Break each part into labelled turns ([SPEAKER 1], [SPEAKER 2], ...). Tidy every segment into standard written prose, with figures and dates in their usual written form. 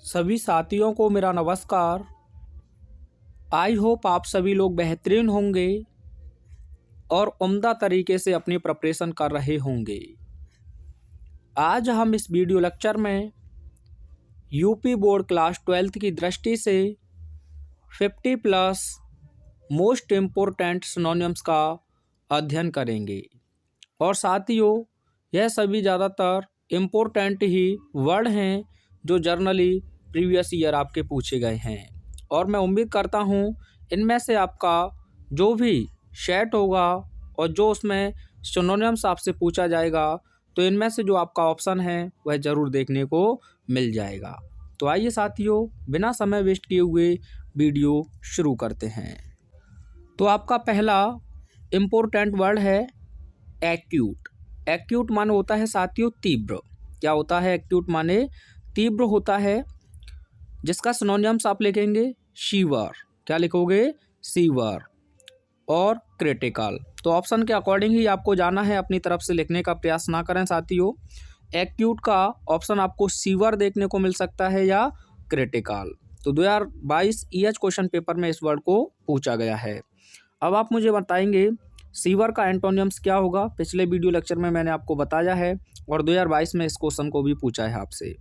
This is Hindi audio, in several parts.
[SPEAKER 1] सभी साथियों को मेरा नमस्कार। आई होप आप सभी लोग बेहतरीन होंगे और उम्दा तरीके से अपनी प्रिपरेशन कर रहे होंगे। आज हम इस वीडियो लेक्चर में यूपी बोर्ड क्लास 12th की दृष्टि से 50 प्लस मोस्ट इम्पोर्टेंट सिनोनिम्स का अध्ययन करेंगे। और साथियों, यह सभी ज़्यादातर इम्पोर्टेंट ही वर्ड हैं जो जर्नली प्रीवियस ईयर आपके पूछे गए हैं। और मैं उम्मीद करता हूँ इनमें से आपका जो भी सेट होगा और जो उसमें सिनोनिम्स आपसे पूछा जाएगा तो इनमें से जो आपका ऑप्शन है वह ज़रूर देखने को मिल जाएगा। तो आइए साथियों, बिना समय वेस्ट किए हुए वीडियो शुरू करते हैं। तो आपका पहला इम्पोर्टेंट वर्ड है एक्यूट। एक्यूट माने होता है साथियों तीव्र। क्या होता है? एक्यूट माने तीव्र होता है, जिसका सिनोनिम्स आप लिखेंगे सीवर। क्या लिखोगे? सीवर। और क्रिटिकल। तो ऑप्शन के अकॉर्डिंग ही आपको जाना है, अपनी तरफ से लिखने का प्रयास ना करें साथियों। एक्यूट का ऑप्शन आपको सीवर देखने को मिल सकता है या क्रिटिकल। तो 2022 ईएच क्वेश्चन पेपर में इस वर्ड को पूछा गया है। अब आप मुझे बताएंगे सीवर का एंटोनियम्स क्या होगा। पिछले वीडियो लेक्चर में मैंने आपको बताया है और 2022 में इस क्वेश्चन को भी पूछा है आपसे।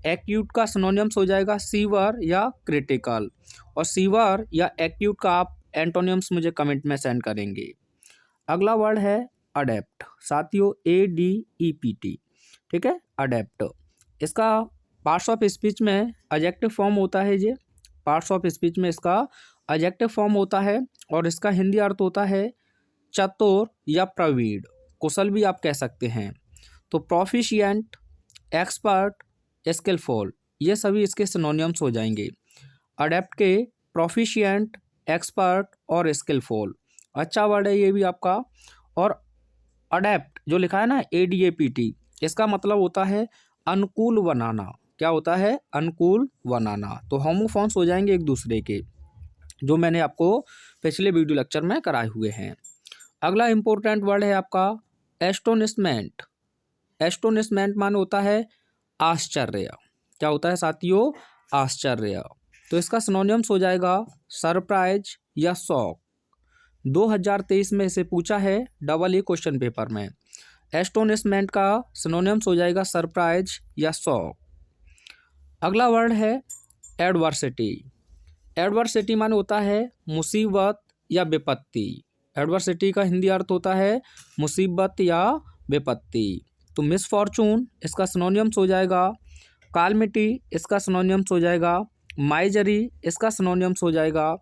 [SPEAKER 1] एक्यूट का सिनोनिम्स हो जाएगा सीवर या क्रिटिकल। और सीवर या एक्यूट का आप एंटोनियम्स मुझे कमेंट में सेंड करेंगे। अगला वर्ड है अडेप्ट साथियों, ADEPT। ठीक है, अडेप्ट। इसका पार्ट्स ऑफ स्पीच में एडजेक्टिव फॉर्म होता है। ये पार्ट्स ऑफ स्पीच में इसका एडजेक्टिव फॉर्म होता है और इसका हिंदी अर्थ होता है चतुर या प्रवीण, कुशल भी आप कह सकते हैं। तो प्रोफिशिएंट, एक्सपर्ट, स्किलफुल, ये सभी इसके सिनोनिम्स हो जाएंगे। अडेप्ट के प्रोफिशिएंट, एक्सपर्ट और स्किलफुल। अच्छा वर्ड है ये भी आपका। और अडेप्ट जो लिखा है ना ADAPT, इसका मतलब होता है अनुकूल बनाना। क्या होता है? अनुकूल बनाना। तो होमोफॉन्स हो जाएंगे एक दूसरे के, जो मैंने आपको पिछले वीडियो लेक्चर में कराए हुए हैं। अगला इंपॉर्टेंट वर्ड है आपका एस्टोनिशमेंट। एस्टोनिशमेंट मान होता है आश्चर्य। क्या होता है साथियों? आश्चर्य। तो इसका सिनोनिम्स हो जाएगा सरप्राइज या शॉक। 2023 में इसे पूछा है AA क्वेश्चन पेपर में। एस्टोनिशमेंट का सिनोनिम्स हो जाएगा सरप्राइज या शॉक। अगला वर्ड है एडवर्सिटी। एडवर्सिटी माने होता है मुसीबत या विपत्ति। एडवर्सिटी का हिंदी अर्थ होता है मुसीबत या विपत्ति। तो मिसफॉर्चून इसका सिनोनिम्स हो जाएगा कालमिटी, इसका सिनोनिम्स हो जाएगा माइजरी, इसका सिनोनिम्स हो जाएगा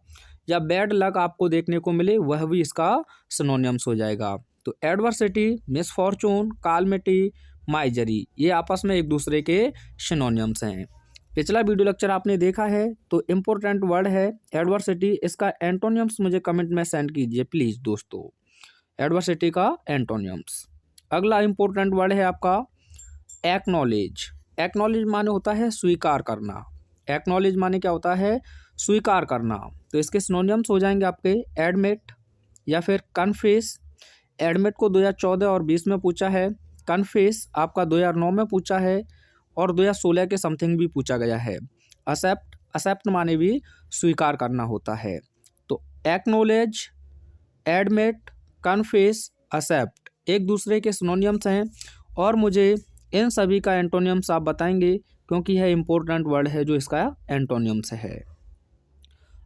[SPEAKER 1] या बैड लक आपको देखने को मिले वह भी इसका सिनोनिम्स हो जाएगा। तो एडवर्सिटी, मिसफॉर्चून, कालमिटी, माइजरी ये आपस में एक दूसरे के सिनोनिम्स हैं। पिछला वीडियो लेक्चर आपने देखा है तो इम्पोर्टेंट वर्ड है एडवर्सिटी। इसका एंटोनियम्स मुझे कमेंट में सेंड कीजिए प्लीज़ दोस्तों, एडवर्सिटी का एंटोनियम्स। अगला इम्पोर्टेंट वर्ड है आपका एक्नॉलेज। एक्नॉलेज माने होता है स्वीकार करना। एक्नॉलेज माने क्या होता है? स्वीकार करना। तो इसके सिनोनिम्स हो जाएंगे आपके एडमिट या फिर कन्फेस। एडमिट को 2014 और 20 में पूछा है। कन्फेस आपका 2009 में पूछा है और 2016 के समथिंग भी पूछा गया है। एक्सेप्ट, एक्सेप्ट माने भी स्वीकार करना होता है। तो एक्नॉलेज, एडमिट, कन्फेस, एक्सेप्ट एक दूसरे के सिनोनिम्स हैं और मुझे इन सभी का एंटोनियम्स आप बताएंगे क्योंकि यह इंपॉर्टेंट वर्ड है जो इसका एंटोनियम्स है।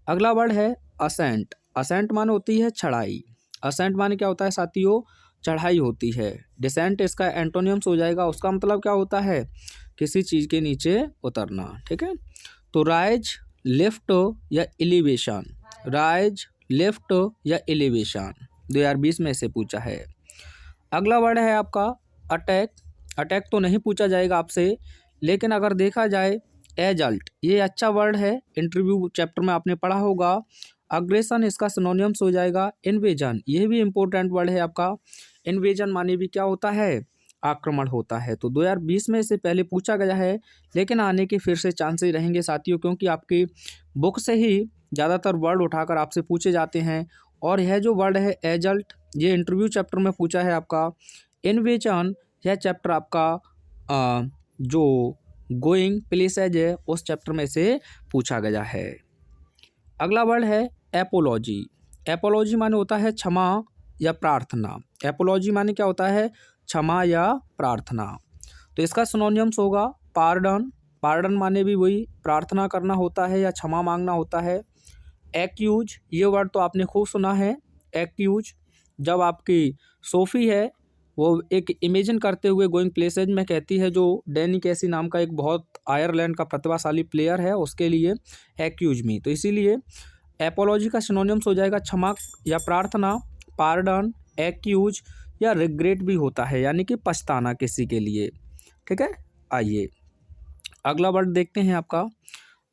[SPEAKER 1] अगला वर्ड है असेंट। असेंट माने होती है चढ़ाई। असेंट माने क्या होता है साथियों? चढ़ाई होती है। डिसेंट इसका एंटोनियम्स हो जाएगा। उसका मतलब क्या होता है? किसी चीज़ के नीचे उतरना। ठीक है, तो राइज, लिफ्ट या एलिवेशन। राइज, लिफ्ट या एलिवेशन 2020 में से पूछा है। अगला वर्ड है आपका अटैक। अटैक तो नहीं पूछा जाएगा आपसे, लेकिन अगर देखा जाए एजल्ट, ये अच्छा वर्ड है, इंटरव्यू चैप्टर में आपने पढ़ा होगा। अग्रेशन इसका सिनोनिम्स हो जाएगा इन्वेजन। ये भी इंपॉर्टेंट वर्ड है आपका। इन्वेजन माने भी क्या होता है? आक्रमण होता है। तो 2020 में इसे पहले पूछा गया है, लेकिन आने के फिर से चांसेस रहेंगे साथियों, क्योंकि आपकी बुक से ही ज़्यादातर वर्ड उठाकर आपसे पूछे जाते हैं। और यह जो वर्ड है एजल्ट, ये इंटरव्यू चैप्टर में पूछा है आपका। इन्वेजन यह चैप्टर आपका जो गोइंग प्लेसेज है उस चैप्टर में से पूछा गया है। अगला वर्ड है एपोलॉजी। एपोलॉजी माने होता है क्षमा या प्रार्थना। एपोलॉजी माने क्या होता है? क्षमा या प्रार्थना। तो इसका सिनोनिम्स होगा पार्डन। पार्डन माने भी वही प्रार्थना करना होता है या क्षमा मांगना होता है। एक्यूज, ये वर्ड तो आपने खूब सुना है। एक्यूज, जब आपकी सोफ़ी है वो एक इमेजिन करते हुए गोइंग प्लेसेज में कहती है, जो डैनी कैसी नाम का एक बहुत आयरलैंड का प्रतिभाशाली प्लेयर है, उसके लिए एक्यूज मी। तो इसीलिए एपोलॉजी का सिनोनिम्स हो जाएगा क्षमा या प्रार्थना, पार्डन, एक्यूज या रिग्रेट भी होता है, यानी कि पछताना किसी के लिए। ठीक है, आइए अगला वर्ड देखते हैं आपका।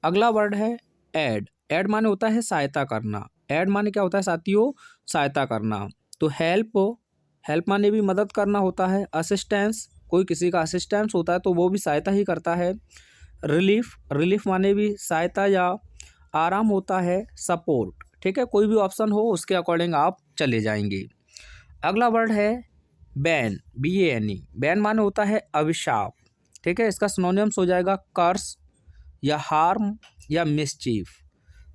[SPEAKER 1] अगला वर्ड है एड। एड माने होता है सहायता करना। एड माने क्या होता है साथियों? सहायता करना। तो हेल्प, हेल्प माने भी मदद करना होता है। असिस्टेंस, कोई किसी का असिस्टेंस होता है तो वो भी सहायता ही करता है। रिलीफ, रिलीफ माने भी सहायता या आराम होता है। सपोर्ट, ठीक है, कोई भी ऑप्शन हो उसके अकॉर्डिंग आप चले जाएंगे। अगला वर्ड है बैन, BAN। बैन माने होता है अभिशाप। ठीक है, इसका सिनोनिम्स हो जाएगा कर्स या हार्म या मिसचीफ।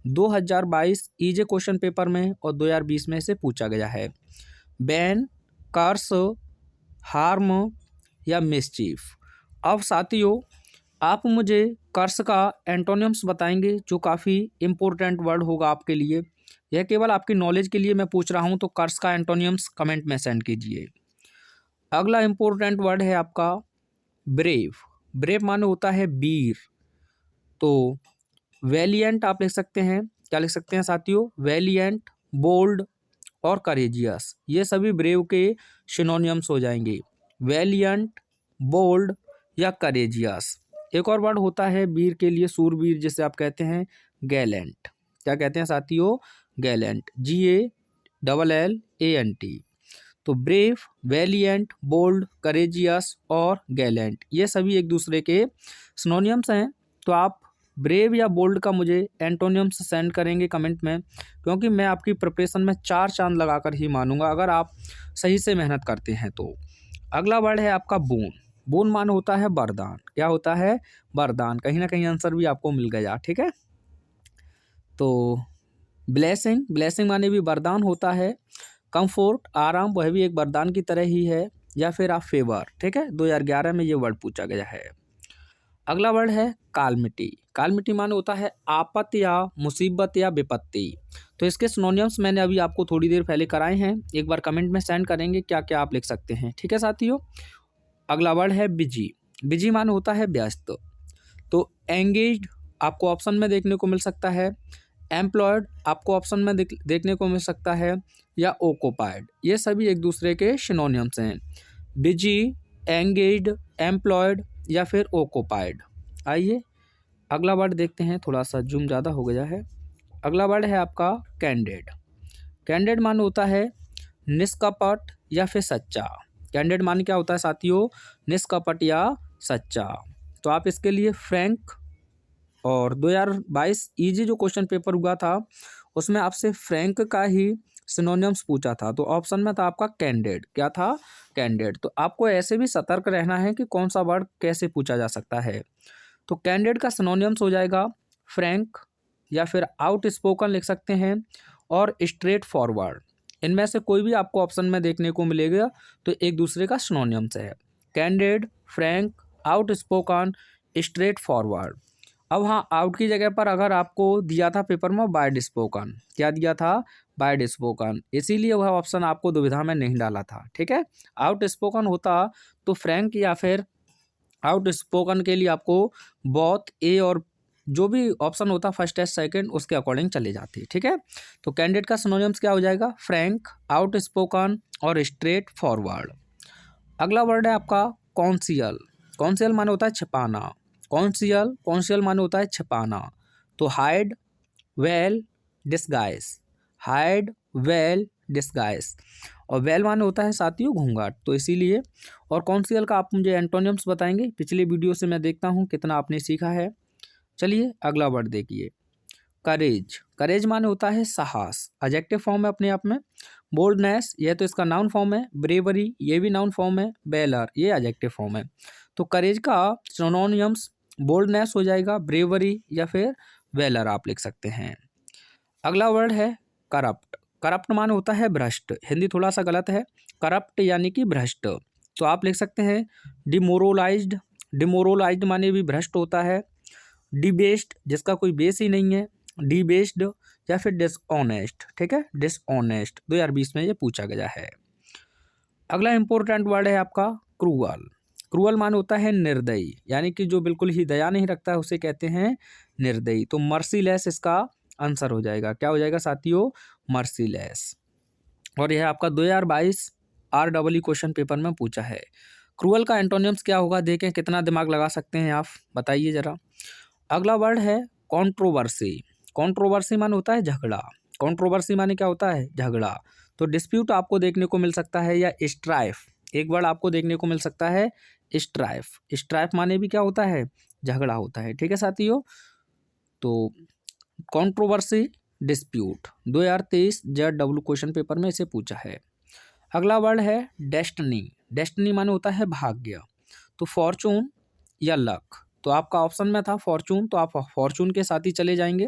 [SPEAKER 1] 2022 ईजे क्वेश्चन पेपर में और 2020 में से पूछा गया है। बैन, कर्स, हार्म या मिसचीफ। अब साथियों आप मुझे कर्स का एंटोनिम्स बताएंगे, जो काफ़ी इम्पोर्टेंट वर्ड होगा आपके लिए। यह केवल आपकी नॉलेज के लिए मैं पूछ रहा हूं, तो कर्स का एंटोनिम्स कमेंट में सेंड कीजिए। अगला इम्पोर्टेंट वर्ड है आपका ब्रेव। ब्रेव माने होता है वीर। तो वैलिएंट आप लिख सकते हैं, क्या लिख सकते हैं साथियों? वैलिएंट, बोल्ड और करेजियस, ये सभी ब्रेव के सिनोनिम्स हो जाएंगे। वैलिएंट, बोल्ड या करेजियस। एक और वर्ड होता है वीर के लिए, सूरवीर, जिसे आप कहते हैं गैलेंट। क्या कहते हैं साथियों? Gallant, GALLANT। तो ब्रेव, वैलिएंट, बोल्ड, करेजियस और गैलेंट, ये सभी एक दूसरे के सिनोनिम्स हैं। तो आप ब्रेव या बोल्ड का मुझे एंटोनिम्स सेंड करेंगे कमेंट में, क्योंकि मैं आपकी प्रिपरेशन में 4 चांद लगाकर ही मानूंगा अगर आप सही से मेहनत करते हैं तो। अगला वर्ड है आपका बून। बून मान होता है वरदान। क्या होता है? वरदान। कहीं ना कहीं आंसर भी आपको मिल गया। ठीक है, तो ब्लेसिंग, ब्लेसिंग माने भी वरदान होता है। कंफोर्ट, आराम, वह भी एक वरदान की तरह ही है। या फिर आप फेवर। ठीक है, 2011 में ये वर्ड पूछा गया है। अगला वर्ड है कालमिटी। कालमिटी माने होता है आपत्ति या मुसीबत या विपत्ति। तो इसके सिनोनिम्स मैंने अभी आपको थोड़ी देर पहले कराए हैं, एक बार कमेंट में सेंड करेंगे क्या क्या आप लिख सकते हैं। ठीक है साथियों, अगला वर्ड है बिजी। बिजी माने होता है व्यस्त। तो एंगेज्ड आपको ऑप्शन में देखने को मिल सकता है। एम्प्लॉयड आपको ऑप्शन में देखने को मिल सकता है, या ओकोपाइड। ये सभी एक दूसरे के सिनोनिम्स हैं। बिजी, एंगेज्ड, एम्प्लॉयड या फिर ओकोपाइड। आइए अगला वर्ड देखते हैं, थोड़ा सा जूम ज़्यादा हो गया है। अगला वर्ड है आपका कैंडिड। कैंडिड मान होता है निष्कपट या फिर सच्चा। कैंडिड मान क्या होता है साथियों? निष्कपट या सच्चा। तो आप इसके लिए फ्रैंक, और 2022 ईजी जो क्वेश्चन पेपर हुआ था उसमें आपसे फ्रैंक का ही सिनोनिम्स पूछा था, तो ऑप्शन में था आपका कैंडिड। क्या था? कैंडिड। तो आपको ऐसे भी सतर्क रहना है कि कौन सा वर्ड कैसे पूछा जा सकता है। तो कैंडिड का सिनोनिम्स हो जाएगा फ्रैंक, या फिर आउट स्पोकन लिख सकते हैं, और स्ट्रेट फॉरवर्ड। इनमें से कोई भी आपको ऑप्शन में देखने को मिलेगा, तो एक दूसरे का सिनोनिम्स है। Candid, Frank, out spoken, straight forward. अब हाँ, आउट की जगह पर अगर आपको दिया था पेपर में वाइड स्पोकन, क्या दिया था? वाइड स्पोकन, इसीलिए वह ऑप्शन आपको दुविधा में नहीं डाला था। ठीक है, आउट स्पोकन होता तो फ्रैंक या फिर आउट स्पोकन के लिए आपको बोथ ए और जो भी ऑप्शन होता फर्स्ट या सेकंड उसके अकॉर्डिंग चले जाती। ठीक है, तो कैंडिडेट का सिनोनिम्स क्या हो जाएगा? फ्रैंक, आउट स्पोकन और स्ट्रेट फॉरवर्ड। अगला वर्ड है आपका कॉन्सियल। कॉन्सियल माने होता है छिपाना। कॉन्सियल, कॉन्सियल माने होता है छिपाना। तो hide, well, disguise. Hide, well, disguise. और वेल माने होता है साथियों घूंघट। तो इसीलिए, और कॉन्सियल का आप मुझे एंटोनिम्स बताएंगे। पिछले वीडियो से मैं देखता हूँ कितना आपने सीखा है। चलिए अगला वर्ड देखिए, करेज। करेज माने होता है साहस, एडजेक्टिव फॉर्म है अपने आप में। बोल्डनेस, यह तो इसका नाउन फॉर्म है। ब्रेवरी, ये भी नाउन फॉर्म है। वेलर, ये एडजेक्टिव फॉर्म है। तो करेज का सिनोनिम्स बोल्डनेस हो जाएगा, ब्रेवरी या फिर वेलर आप लिख सकते हैं। अगला वर्ड है करप्ट। करप्ट मान होता है भ्रष्ट, हिंदी थोड़ा सा गलत है, करप्ट यानी कि भ्रष्ट। तो आप लिख सकते हैं डिमोरलाइज्ड। डिमोरलाइज्ड माने भी भ्रष्ट होता है। डिबेस्ड जिसका कोई बेस ही नहीं है, डिबेस्ड या फिर डिसऑनेस्ट, ठीक है, डिसऑनेस्ट 2020 में ये पूछा गया है। अगला इंपॉर्टेंट वर्ड है आपका क्रूअल। क्रूअल मान होता है निर्दयी, यानी कि जो बिल्कुल ही दया नहीं रखता है उसे कहते हैं निर्दयी। तो मर्सीलेस इसका आंसर हो जाएगा। क्या हो जाएगा साथियों? मर्सीलेस। और यह आपका 2022 REE क्वेश्चन पेपर में पूछा है। क्रूअल का एंटोनियम्स क्या होगा, देखें कितना दिमाग लगा सकते हैं आप, बताइए जरा। अगला वर्ड है कंट्रोवर्सी। कंट्रोवर्सी मान होता है झगड़ा। कंट्रोवर्सी माने क्या होता है? झगड़ा। तो डिस्प्यूट आपको देखने को मिल सकता है या स्ट्राइफ, एक वर्ड आपको देखने को मिल सकता है स्ट्राइफ। स्ट्राइफ माने भी क्या होता है? झगड़ा होता है, ठीक है साथियों। तो controversy, dispute 2023 JW question paper में इसे पूछा है। अगला वर्ड है डेस्टिनी। डेस्टिनी माने होता है भाग्य। तो फॉर्चून या लक, तो आपका ऑप्शन में था फॉर्चून, तो आप फॉर्चून के साथ ही चले जाएंगे।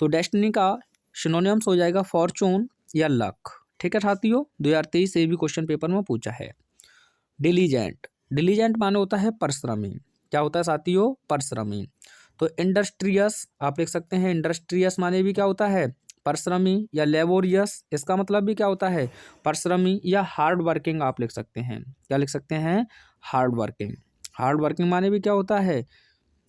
[SPEAKER 1] तो डेस्टिनी का सिनोनिम्स हो जाएगा फॉर्चून या लक, ठीक है साथियों। 2023 से भी क्वेश्चन पेपर में पूछा है। डिलीजेंट। डिलीजेंट माने होता है परिश्रमी। क्या होता है साथियों? परिश्रमी। तो इंडस्ट्रियस आप लिख सकते हैं, इंडस्ट्रियस माने भी क्या होता है? परिश्रमी या लेबोरियस, इसका मतलब भी क्या होता है? परिश्रमी या हार्ड वर्किंग आप लिख सकते हैं। क्या लिख सकते हैं? Hard working. हार्ड वर्किंग माने भी क्या होता है?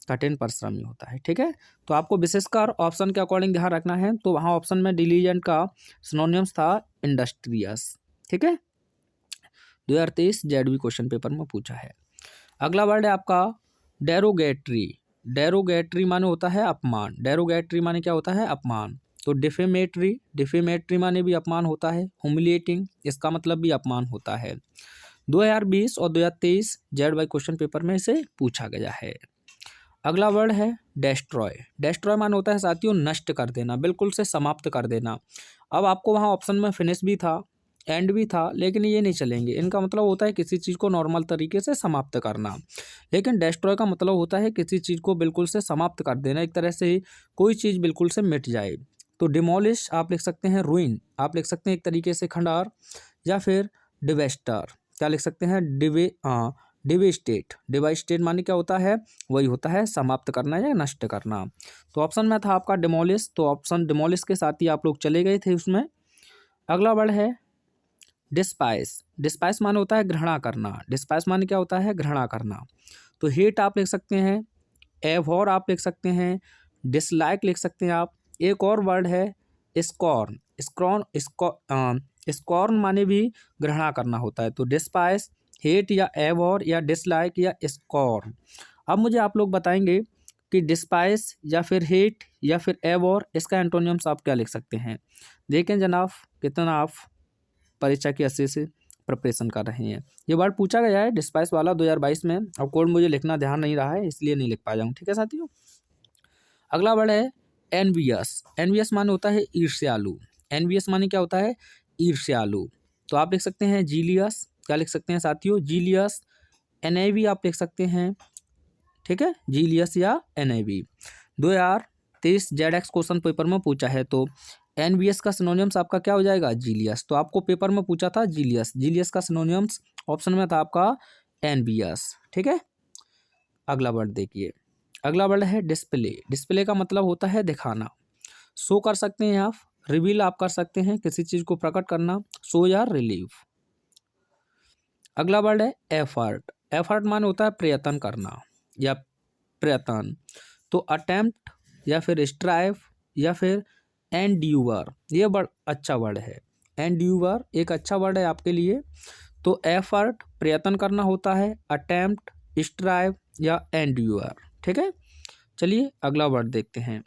[SPEAKER 1] कठिन परिश्रमी होता है, ठीक है। तो आपको विशेषकर ऑप्शन के अकॉर्डिंग ध्यान रखना है। तो वहाँ ऑप्शन में डिलीजेंट का सिनोनिम्स था इंडस्ट्रियस, ठीक है। 2023 JW क्वेश्चन पेपर में पूछा है। अगला वर्ड है आपका डेरोगेटरी। डेरोगेटरी माने होता है अपमान। डेरोगेटरी माने क्या होता है? अपमान। तो डिफेमेटरी, डिफेमेटरी माने भी अपमान होता है। ह्यूमिलिएटिंग, इसका मतलब भी अपमान होता है। 2020 और 2023 JW क्वेश्चन पेपर में इसे पूछा गया है। अगला वर्ड है डेस्ट्रॉय। डेस्ट्रॉय मान होता है साथियों नष्ट कर देना, बिल्कुल से समाप्त कर देना। अब आपको वहाँ ऑप्शन में फिनिश भी था, एंड भी था, लेकिन ये नहीं चलेंगे। इनका मतलब होता है किसी चीज़ को नॉर्मल तरीके से समाप्त करना, लेकिन डेस्ट्रॉय का मतलब होता है किसी चीज़ को बिल्कुल से समाप्त कर देना, एक तरह से कोई चीज़ बिल्कुल से मिट जाए। तो डिमोलिश आप लिख सकते हैं, रुइन आप लिख सकते हैं, एक तरीके से खंडार, या फिर डिवेस्टर क्या लिख सकते हैं? डिवेस्टेट। डिवाइस्टेट माने क्या होता है? वही होता है समाप्त करना या नष्ट करना। तो ऑप्शन में था आपका डिमोलिश, तो ऑप्शन डिमोलिश के साथ ही आप लोग चले गए थे उसमें। अगला वर्ड है डिस्पाइस। डिस्पाइस माने होता है घृणा करना। डिस्पाइस माने क्या होता है? घृणा करना। तो हेट आप लिख सकते हैं, एवॉर आप लिख सकते हैं, डिसलाइक लिख सकते हैं आप। एक और वर्ड है स्कॉर्न। स्कॉर्न माने भी घृणा करना होता है। तो डिस्पाइस, हेट या एवॉर या डिसलाइक या स्कॉर्न। अब मुझे आप लोग बताएंगे कि डिस्पाइस या फिर हेट या फिर एवॉर, इसका एंटोनियम्स आप क्या लिख सकते हैं। देखें जनाब कितना आप परीक्षा की अच्छे से प्रिपरेशन कर रहे हैं। ये वर्ड पूछा गया है डिस्पाइस वाला 2022 में। अब कोड मुझे लिखना ध्यान नहीं रहा है, इसलिए नहीं लिख पाया हूँ, ठीक है साथियों। अगला वर्ड है एनवियस। एनवियस माने होता है ईर्ष्यालु। एनवियस माने क्या होता है? ईर्ष्यालु। तो आप लिख सकते हैं जीलियस। क्या लिख सकते हैं साथियों? जीलियस। एनआईवी आप लिख सकते हैं, ठीक है, जीलियस या एनआईवी। 2023 जेडएक्स क्वेश्चन पेपर में पूछा है। तो एनवीएस का सिनोनियम्स आपका क्या हो जाएगा? जीलियस। तो आपको पेपर में पूछा था जीलियस। जीलियस का सिनोनियम्स ऑप्शन में था आपका एनवीएस, ठीक है। अगला वर्ड देखिए, अगला वर्ड है डिस्प्ले। डिस्प्ले का मतलब होता है दिखाना। शो कर सकते हैं आप, रिवील आप कर सकते हैं, किसी चीज को प्रकट करना, शो या रिलीव। अगला वर्ड है एफर्ट। एफर्ट मान होता है प्रयत्न करना या प्रयत्न। तो अटेम्प्ट या फिर स्ट्राइव या फिर एंड्यूवर, ये बड़ा अच्छा वर्ड है। एंड्यूवर एक अच्छा वर्ड है आपके लिए। तो एफर्ट प्रयत्न करना होता है, अटेम्प्ट, स्ट्राइव या एंड्यूवर, ठीक है। चलिए अगला वर्ड देखते हैं।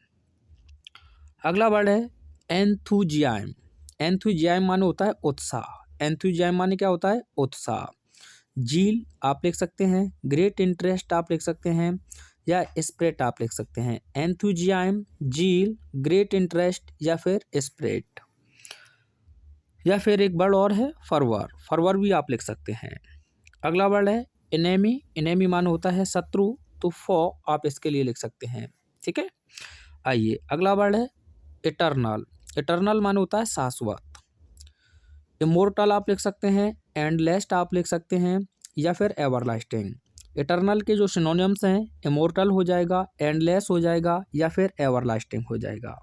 [SPEAKER 1] अगला वर्ड है एंथुजियाम। एंथुजियाम माने होता है उत्साह। एंथुजियाम माने क्या होता है? उत्साह। जील आप लिख सकते हैं, ग्रेट इंटरेस्ट आप लिख सकते हैं, या स्प्रेट आप लिख सकते हैं। एंथुजियाम, जील, ग्रेट इंटरेस्ट या फिर स्प्रेट। या फिर एक वर्ड और है फरवर। फरवर भी आप लिख सकते हैं। अगला वर्ड है एनेमी। एनेमी माने होता है शत्रु। तो फॉर आप इसके लिए लिख सकते हैं। ठीक है, आइए अगला वर्ड है इटर्नल। इटर्नल माने होता है शाश्वत। इमोर्टल आप लिख सकते हैं, एंडलेस आप लिख सकते हैं, या फिर एवरलास्टिंग। इटर्नल के जो सिनोनिम्स हैं, इमोर्टल हो जाएगा, एंडलेस हो जाएगा, या फिर एवरलास्टिंग हो जाएगा।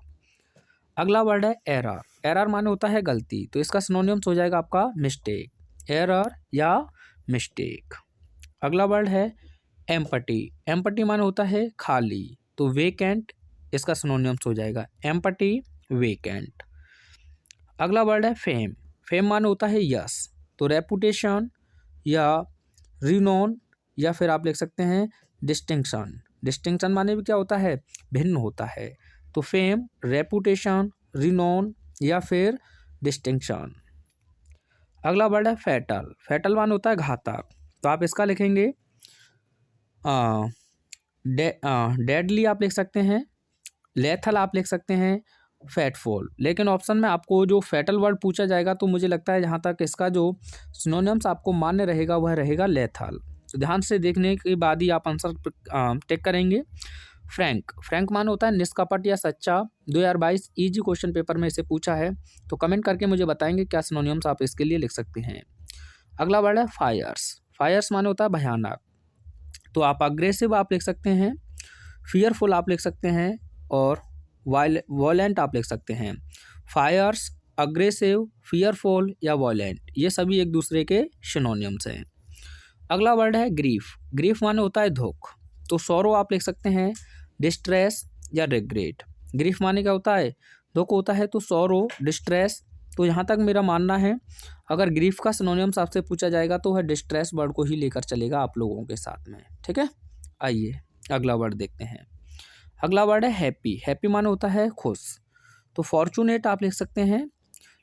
[SPEAKER 1] अगला वर्ड है एरर। एरर माने होता है गलती, तो इसका सिनोनिम्स हो जाएगा आपका मिस्टेक, एरर या मिस्टेक। अगला वर्ड है एम्पटी। एम्पटी माने होता है खाली, तो वेकेंट इसका सिनोनिम्स हो जाएगा, एम्पटी वेकेंट। अगला वर्ड है फेम। फेम माने होता है यश, तो रेपुटेशन या रिनोन, या फिर आप लिख सकते हैं डिस्टिंक्शन। डिस्टिंक्शन माने भी क्या होता है, भिन्न होता है, तो फेम, रेपुटेशन, रिनोन या फिर डिस्टिंक्शन। अगला वर्ड है फैटल। फैटल माने होता है घातक, तो आप इसका लिखेंगे डेडली आप लिख सकते हैं, लेथल आप लिख सकते हैं, फैटफुल। लेकिन ऑप्शन में आपको जो फैटल वर्ड पूछा जाएगा तो मुझे लगता है जहाँ तक इसका जो सिनोनिम्स आपको मान्य रहेगा वह रहेगा लेथल। तो ध्यान से देखने के बाद ही आप आंसर टिक करेंगे। फ्रैंक। फ्रैंक माने होता है निष्कपट या सच्चा। 2022 इजी क्वेश्चन पेपर में इसे पूछा है, तो कमेंट करके मुझे बताएंगे क्या सिनोनिम्स आप इसके लिए लिख सकते हैं। अगला वर्ड है फायर्स। फायर्स माने होता है भयानक, तो आप अग्रेसिव आप लिख सकते हैं, फियरफुल आप लिख सकते हैं, और वॉयलेंट आप लिख सकते हैं। फायर्स, अग्रेसिव, फियरफुल या वॉयलेंट, ये सभी एक दूसरे के सिनोनिम्स हैं। अगला वर्ड है ग्रीफ। ग्रीफ माने होता है दुख, तो सॉरो आप लिख सकते हैं, डिस्ट्रेस या रिग्रेट। ग्रीफ माने क्या होता है, दुख होता है, तो सॉरो, डिस्ट्रेस। तो यहाँ तक मेरा मानना है अगर ग्रीफ का सिनोनिम्स आपसे पूछा जाएगा तो वह डिस्ट्रेस वर्ड को ही लेकर चलेगा आप लोगों के साथ में। ठीक है, आइए अगला वर्ड देखते हैं। अगला वर्ड है हैप्पी। हैप्पी माने होता है खुश, तो फॉर्चुनेट आप लिख सकते हैं,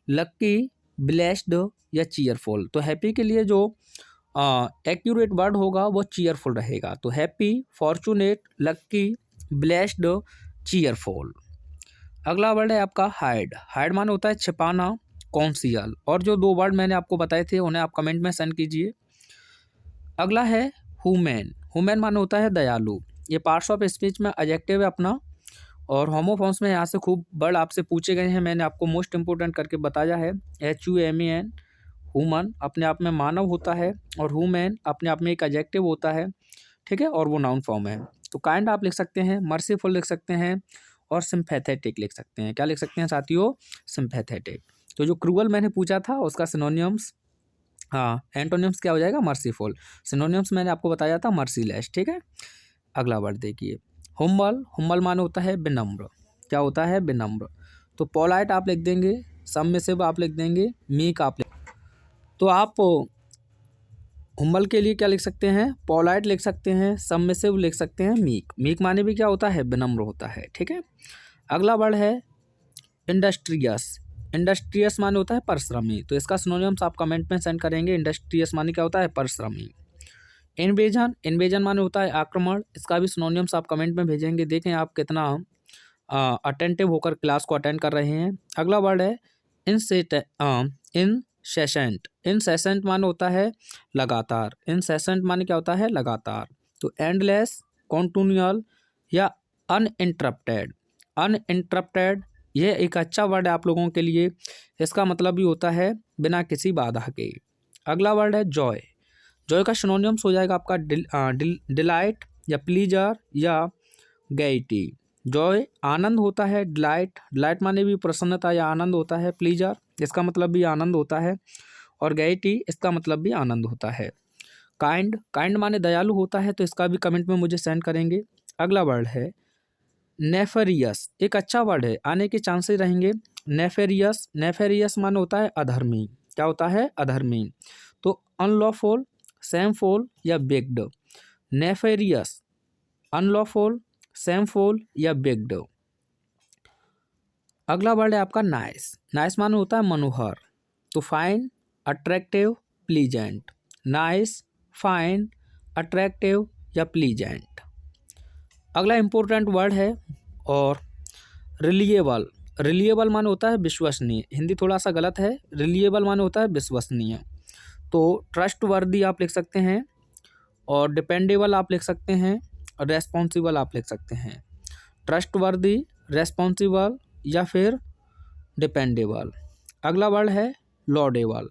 [SPEAKER 1] लक्की, ब्लेस्ड या चीयरफुल। तो हैप्पी के लिए जो एक्यूरेट वर्ड होगा वो चीयरफुल रहेगा, तो हैप्पी, फॉर्चुनेट, लक्की, ब्लेस्ड, चीयरफुल। अगला वर्ड है आपका हाइड। हाइड माने होता है छिपाना, कॉन्सियल। और जो दो वर्ड मैंने आपको बताए थे उन्हें आप कमेंट में सेंड कीजिए। अगला है ह्यूमन। ह्यूमन माने होता है दयालु। ये पार्ट्स ऑफ स्पीच में एडजेक्टिव है अपना, और होमोफॉर्म्स में यहाँ से खूब वर्ड आपसे पूछे गए हैं, मैंने आपको मोस्ट इंपोर्टेंट करके बताया है। HUMAN, ह्यूमन अपने आप में मानव होता है, और ह्यूमन अपने आप में एक एडजेक्टिव होता है। ठीक है, और वो नाउन फॉर्म है। तो काइंड आप लिख सकते हैं, मर्सीफुल लिख सकते हैं, और सिंपैथेटिक लिख सकते हैं। क्या लिख सकते हैं साथियों, सिंपैथेटिक। तो जो क्रूअल मैंने पूछा था उसका सिनोनिम्स, एंटोनिम्स क्या हो जाएगा, मर्सीफुल। सिनोनिम्स मैंने आपको बताया था मर्सीलेस। ठीक है, अगला वर्ड देखिए हुम्बल। हुम्बल माने होता है विनम्र। क्या होता है, विनम्र। तो पोलाइट आप लिख देंगे, सबमिसिव आप लिख देंगे, मीक आप लिख। तो आप हुम्बल के लिए क्या लिख सकते हैं, पोलाइट लिख सकते हैं, सबमिसिव लिख सकते हैं, मीक। मीक माने भी क्या होता है, विनम्र होता है। ठीक है, अगला वर्ड है इंडस्ट्रियस। इंडस्ट्रियस माने होता है परिश्रमी, तो इसका सिनोनिम्स आप कमेंट में सेंड करेंगे। इंडस्ट्रियस माने क्या होता है, परिश्रमी। इन्वेजन। इन्वेजन माने होता है आक्रमण, इसका भी सिनोनिम्स आप कमेंट में भेजेंगे। देखें आप कितना अटेंटिव होकर क्लास को अटेंड कर रहे हैं। अगला वर्ड है इनसेसेंट। इनसेसेंट माने होता है लगातार। इनसेसेंट माने क्या होता है, लगातार। तो एंडलेस, कॉन्टिन्यूअल या अनइंटरप्टेड। अनइंटरप्टेड यह एक अच्छा वर्ड है आप लोगों के लिए, इसका मतलब भी होता है बिना किसी बाधा के। अगला वर्ड है जॉय। जॉय का सिनोनिम्स हो जाएगा आपका डिलाइट या प्लीजर या गैटी। जॉय आनंद होता है, डिलाइट, डिलाइट माने भी प्रसन्नता या आनंद होता है, प्लीजर इसका मतलब भी आनंद होता है, और गैटी इसका मतलब भी आनंद होता है। काइंड। काइंड माने दयालु होता है, तो इसका भी कमेंट में मुझे सेंड करेंगे। अगला वर्ड है नेफेरियस। एक अच्छा वर्ड है, आने के चांसेस रहेंगे। नेफेरियस। नेफेरियस माने होता है अधर्मी। क्या होता है, अधर्मी। तो अनलॉफुल, शैमफुल या बिग्ड। नेफेरियस, अनलॉफुल, शैमफुल या बिग्ड। अगला वर्ड है आपका नाइस। नाइस माने होता है मनोहर, तो fine, attractive, pleasant. Nice, fine, attractive या प्लीजेंट। अगला इंपॉर्टेंट वर्ड है और रिलिएबल। रिलिएबल माने होता है विश्वसनीय, हिंदी थोड़ा सा गलत है। रिलिएबल माने होता है विश्वसनीय, तो ट्रस्ट वर्दी आप लिख सकते हैं, और डिपेंडेबल आप लिख सकते हैं, रेस्पॉन्सिबल आप लिख सकते हैं। ट्रस्टवर्दी, रेस्पॉन्सिबल या फिर डिपेंडेबल। अगला वर्ड है लॉडेबल।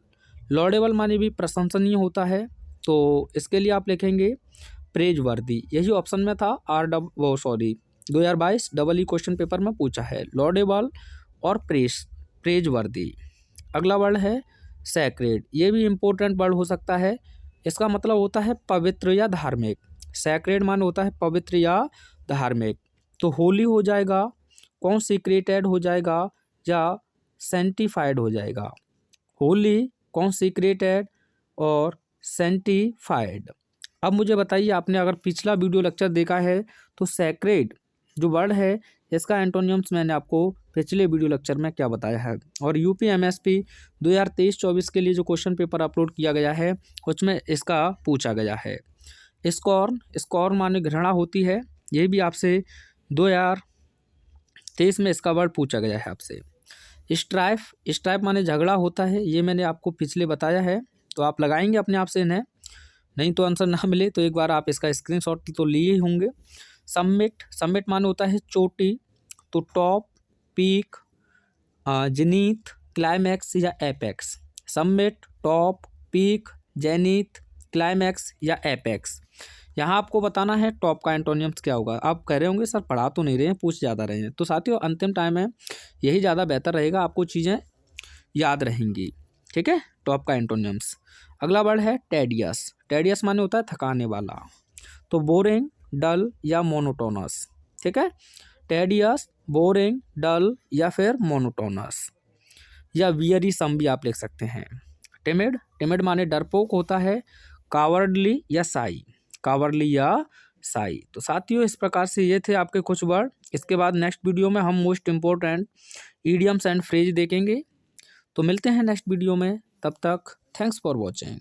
[SPEAKER 1] लॉडेबल माने भी प्रशंसनीय होता है, तो इसके लिए आप लिखेंगे प्रेजवर्दी। यही ऑप्शन में था 2022 डबल ई क्वेश्चन पेपर में पूछा है, लॉडेबल और प्रेजवर्दी। अगला वर्ड है सैक्रेड। ये भी इम्पोर्टेंट वर्ड हो सकता है। इसका मतलब होता है पवित्र या धार्मिक। सैक्रेड मान होता है पवित्र या धार्मिक। तो होली हो जाएगा, कॉन्सिक्रेटेड हो जाएगा या सेंटिफाइड हो जाएगा। होली, कॉन्सिक्रेटेड और सेंटिफाइड। अब मुझे बताइए, आपने अगर पिछला वीडियो लेक्चर देखा है तो सैक्रेड जो वर्ड है इसका एंटोनियम्स मैंने आपको पिछले वीडियो लेक्चर में क्या बताया है। और यूपी एमएसपी 2023-24 के लिए जो क्वेश्चन पेपर अपलोड किया गया है उसमें इसका पूछा गया है। स्कॉर्न, स्कॉर्न माने घृणा होती है। ये भी आपसे 2023 में इसका वर्ड पूछा गया है आपसे। स्ट्राइफ, स्ट्राइफ माने झगड़ा होता है। ये मैंने आपको पिछले बताया है, तो आप लगाएंगे अपने आप से इन्हें, नहीं तो आंसर ना मिले तो एक बार आप इसका स्क्रीनशॉट तो लिए ही होंगे। समिट, समिट माने होता है चोटी, तो टॉप, पीक, जेनीथ, क्लाइमैक्स या apex. Summit, top, peak, zenith, climax या एपेक्स। यहाँ आपको बताना है टॉप का एंटोनियम्स क्या होगा। आप कह रहे होंगे सर पढ़ा तो नहीं रहे हैं, पूछ ज़्यादा रहे हैं। तो साथियों अंतिम टाइम है, यही ज़्यादा बेहतर रहेगा, आपको चीज़ें याद रहेंगी। ठीक है, टॉप का एंटोनियम्स। अगला वर्ड है टेडियस। टेडियस माने होता है थकाने वाला, तो बोरिंग, डल या मोनोटोनस। ठीक है, टेडियस, बोरिंग, डल या फिर मोनोटोनस या वियरीसम भी आप लिख सकते हैं। टिमिड, टिमिड माने डरपोक होता है। कावर्डली या साई, कावर्डली या साई। तो साथियों इस प्रकार से ये थे आपके कुछ वर्ड। इसके बाद नेक्स्ट वीडियो में हम most important idioms and phrase देखेंगे। तो मिलते हैं नेक्स्ट वीडियो में, तब तक थैंक्स फॉर वॉचिंग।